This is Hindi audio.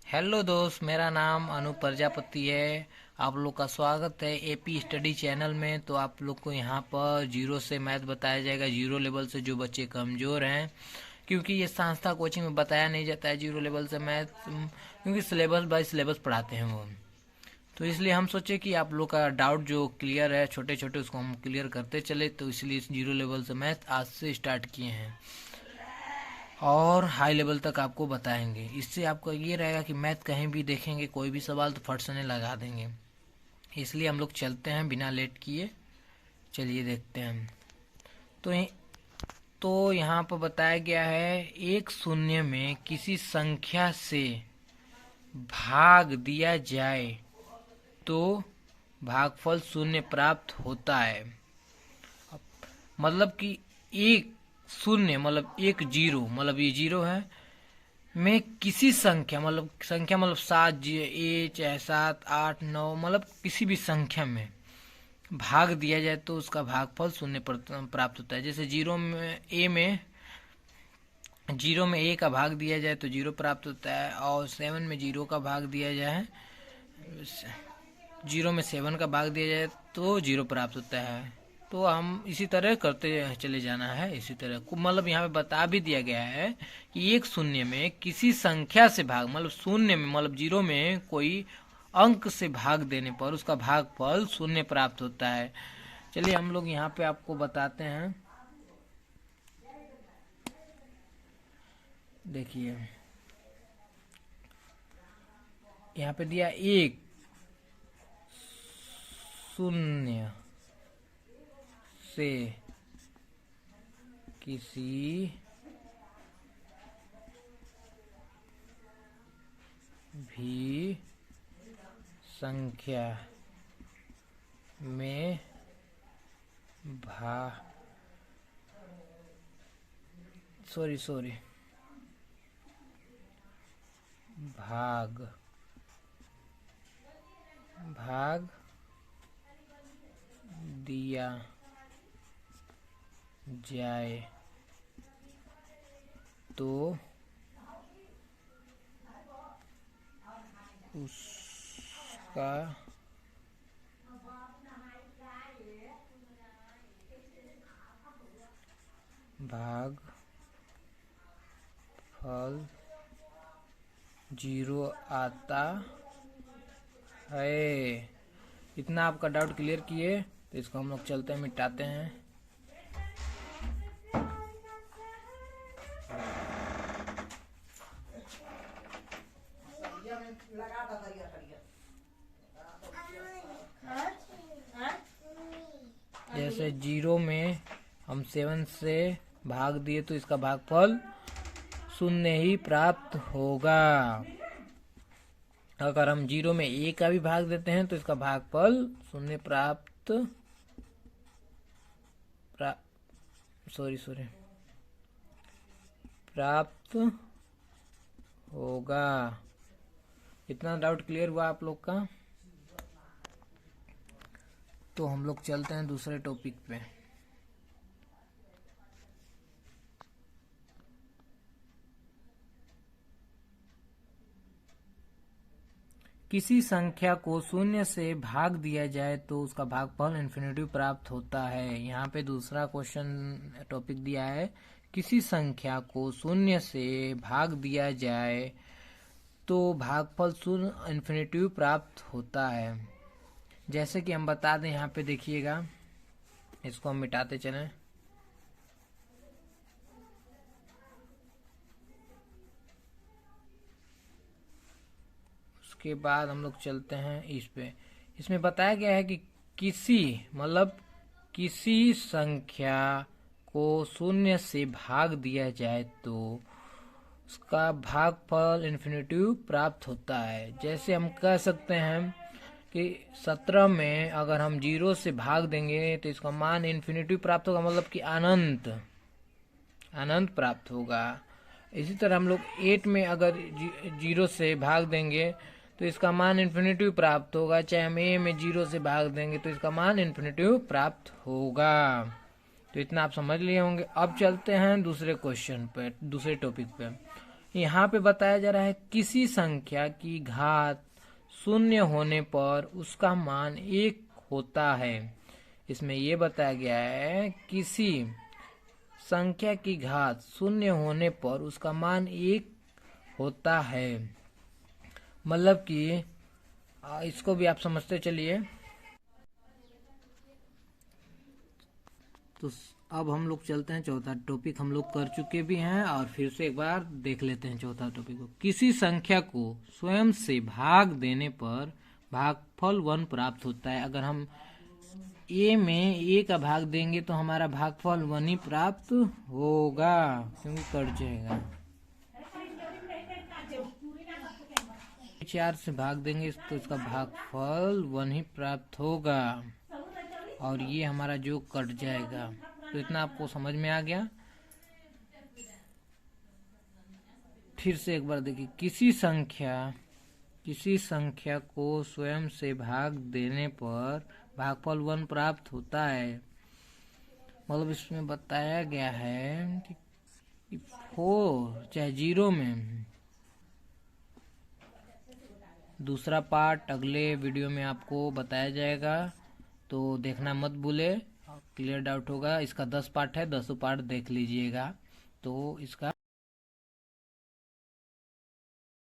हेलो दोस्त, मेरा नाम अनूप प्रजापति है। आप लोग का स्वागत है एपी स्टडी चैनल में। तो आप लोग को यहाँ पर जीरो से मैथ बताया जाएगा, जीरो लेवल से जो बच्चे कमज़ोर हैं, क्योंकि ये संस्था कोचिंग में बताया नहीं जाता है जीरो लेवल से मैथ, क्योंकि सिलेबस बाय सिलेबस पढ़ाते हैं वो। तो इसलिए हम सोचे कि आप लोग का डाउट जो क्लियर है छोटे छोटे उसको हम क्लियर करते चले, तो इसलिए जीरो लेवल से मैथ आज से स्टार्ट किए हैं और हाई लेवल तक आपको बताएंगे। इससे आपको ये रहेगा कि मैथ कहीं भी देखेंगे कोई भी सवाल तो फट से लगा देंगे। इसलिए हम लोग चलते हैं बिना लेट किए, चलिए देखते हैं। तो यहाँ पर बताया गया है, एक शून्य में किसी संख्या से भाग दिया जाए तो भागफल शून्य प्राप्त होता है। मतलब कि एक शून्य मतलब एक जीरो, मतलब ये जीरो है, में किसी संख्या मतलब सात चाहे 7, 8, 9 मतलब किसी भी संख्या में भाग दिया जाए तो उसका भागफल शून्य प्राप्त होता है। जैसे जीरो में ए का भाग दिया जाए तो जीरो प्राप्त होता है, और 7 में जीरो का भाग दिया जाए, जीरो में 7 का भाग दिया जाए तो जीरो प्राप्त होता है। तो हम इसी तरह करते चले जाना है। इसी तरह मतलब यहाँ पे बता भी दिया गया है कि एक शून्य में किसी संख्या से भाग, मतलब शून्य में मतलब जीरो में कोई अंक से भाग देने पर उसका भागफल शून्य प्राप्त होता है। चलिए हम लोग यहाँ पे आपको बताते हैं। देखिए यहाँ पे दिया एक शून्य से किसी भी संख्या में भाग दिया जाए तो उसका भागफल जीरो आता है। इतना आपका डाउट क्लियर किए, तो इसको हम लोग चलते हैं मिटाते हैं। जैसे जीरो में हम 7 से भाग दिए तो इसका भागफल शून्य ही प्राप्त होगा। अगर हम जीरो में ए का भी भाग देते हैं तो इसका भागफल शून्य प्राप्त होगा। इतना डाउट क्लियर हुआ आप लोग का? तो हम लोग चलते हैं दूसरे टॉपिक पे। किसी संख्या को शून्य से भाग दिया जाए तो उसका भागफल इन्फिनिटी प्राप्त होता है। यहाँ पे दूसरा क्वेश्चन टॉपिक दिया है, किसी संख्या को शून्य से भाग दिया जाए तो भागफल शून्य इन्फिनिटी प्राप्त होता है। जैसे कि हम बता दें, यहाँ पे देखिएगा, इसको हम मिटाते चलें। उसके बाद हम लोग चलते हैं इस पे। इसमें बताया गया है कि किसी संख्या को शून्य से भाग दिया जाए तो उसका भागफल इन्फिनिटी प्राप्त होता है। जैसे हम कह सकते हैं कि 17 में अगर हम जीरो से भाग देंगे तो इसका मान इन्फिनिटी प्राप्त होगा, मतलब कि अनंत प्राप्त होगा। इसी तरह हम लोग 8 में अगर जीरो से भाग देंगे तो इसका मान इन्फिनिटी प्राप्त होगा। चाहे हम ए में जीरो से भाग देंगे तो इसका मान इन्फिनिटी प्राप्त होगा। तो इतना आप समझ लिए होंगे। अब चलते हैं दूसरे क्वेश्चन पे, दूसरे टॉपिक पे। यहाँ पे बताया जा रहा है किसी संख्या की घात शून्य होने पर उसका मान 1 होता है। इसमें ये बताया गया है किसी संख्या की घात शून्य होने पर उसका मान 1 होता है। मतलब कि इसको भी आप समझते चलिए। तो अब हम लोग चलते हैं, चौथा टॉपिक हम लोग कर चुके भी हैं और फिर से एक बार देख लेते हैं चौथा टॉपिक को। किसी संख्या को स्वयं से भाग देने पर भागफल 1 प्राप्त होता है। अगर हम ए में ए का भाग देंगे तो हमारा भागफल 1 ही प्राप्त होगा, क्योंकि कट जाएगा। 4 से भाग देंगे तो इसका भागफल 1 ही प्राप्त होगा और ये हमारा जो कट जाएगा। तो इतना आपको समझ में आ गया। फिर से एक बार देखिए, किसी संख्या को स्वयं से भाग देने पर भागफल 1 प्राप्त होता है। मतलब इसमें बताया गया है कि 4 चाहे 0 में। दूसरा पार्ट अगले वीडियो में आपको बताया जाएगा, तो देखना मत भूले। क्लियर डाउट होगा। इसका 10 पार्ट है, 10 पार्ट देख लीजिएगा। तो इसका